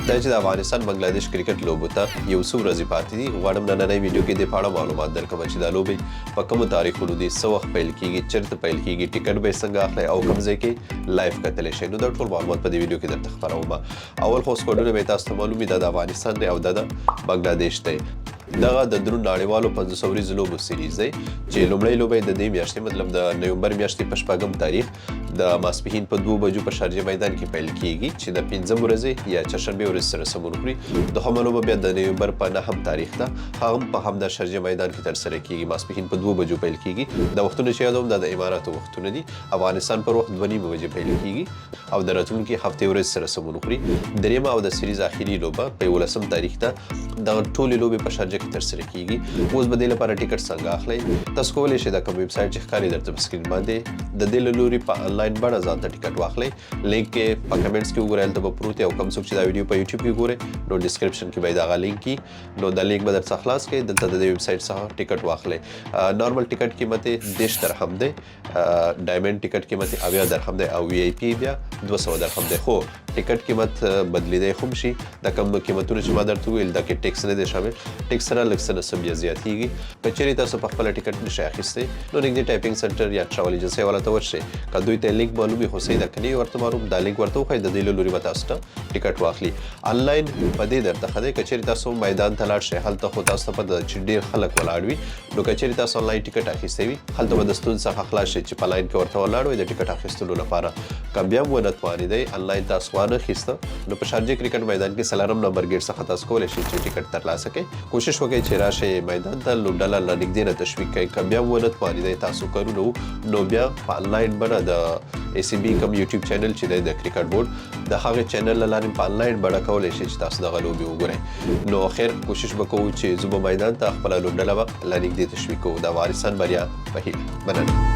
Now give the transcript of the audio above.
دا چې د افغانستان بنگلاديش کرکټ لوبو ته یو څو ورځې پاتې دي. غواړم نننۍ ویډیو کې د په اړه معلومات درکړم چې دا لوبې په کومو تاریخونو دي، څه وخت پیل کیږي، چیرته پیل کیږي، ټیکټ به یې څنګه اخلئ او کوم ځای کې لایف کتلی شئ. نو دا ټول معلومات په دې ویډیو کې درته خپروم. اول خو سکوډونه به تاسو ته معلوم وي، دا د افغانستان دی او دا د بنگلاديش دی. دغه د درون نړیوالو 500 ورځو لوبو سیریز دی چې لومړۍ لوبه د دې میاشتې مطلب د نومبر میاشتې په 6 تاریخ د ماسپښین په 2 بجو په شارجه میدان کې پیل کیږي چې د 15 ورځې یا چهارشنبه ورځ سره سمون خوري. دوهمه لوبه بیا د نومبر په 9 تاریخ ده، هغه په همدا شارجه میدان کې ترسره کیږي. ماسپښین په 2 بجو پیل کیږي. د وختونو چې یادوم دا د اماراتو وختونه دي. افغانستان پر وخت 2:30 بجې پیل کیږي او د راتلونکي هفتې ورځ سره سمون خوري. دریمه او د سیریز اخیری لوبه په 11 تاریخ ده د ټولې لوبې په شارجه کې ترسره کیږي. اوس به دې لپاره ټیکټ څنګه اخلئ؟ تاسو کولی شئ دا کوم ویب سایټ چې ښکاري درته په سکرین باندې د دې له لوري په انلاین بڼه ځان ته ټیکټ واخلئ. لینک کې په کمنټس کې وګورئ، هلته به پروت وي او کوم څوک چې دا ویډیو په یوټیوب کې ګورئ نو ډسکرپشن کې به یې دغه لینک وي. نو دا لینک به درڅخه خلاص کړئ، دلته د دې ویب سایټ څخه ټیکټ واخلئ. نارمل ټیکټ قیمت یې 10 درهم دی، ډایمنډ ټیکټ قیمت یې 80 درهم دی او وی آی پی بیا 200 درهم دی. خو ټیکټ قیمت بدلیدی خو شي، دا کوم قیمتونه چې ما درته وویل دا کې ټیکس نه دی شامل. ټیکس سره لږ څه نسب بیا زیاتېږي. که چیرې تاسو په خپله ټیکټ نشئ اخیستی نو نږدې ټایپینګ سنټر یا ټراول ایجنسۍ والا ته ورشئ. که دوی ته لینک معلوم وي خو صحیح ده، که نه ورته معلوم دا لینک ورته وښایئ، د دې له لوري به تاسو ته ټیکټ واخلي. انلاین په دې درته ښه دی. که چیرې تاسو میدان ته لاړ شئ هلته خو تاسو ته پته ده چې ډېر خلک ولاړ وي. نو که چیرې تاسو انلاین ټیکټ اخیستی وي هلته به د ستونزې څخه خلاص شئ چې په لاین کې ورته ولاړ وئ د ټیکټ اخیستلو لپاره. که بیا هم ونه توانېدئ انلاین تاسو وانه اخیسته نو په شارجه کرکټ میدان کې 4 نمبر ګیټ څخه تاسو کولی شئ چې ټیکټ ترلاسه کړئ. کوشش وکړئ چې راشئ میدان ته، لوبډله له نږدې نه تشویق کړئ. که بیا هم ونه توانېدئ تاسو کارونه نو بیا په انلاین بڼه د ای سی بي کوم یوټیوب چینل چې دی د کرکټ بورډ د هغې چینل له لارې په انلاین بڼه کولی شئ چې تاسو دغه لوبې وګورئ. نو خیر کوشش به کوو چې زه به میدان ته خپله لوبډله به له نږدې تشویق کوو. د افغانستان بریا په هیله. مننه.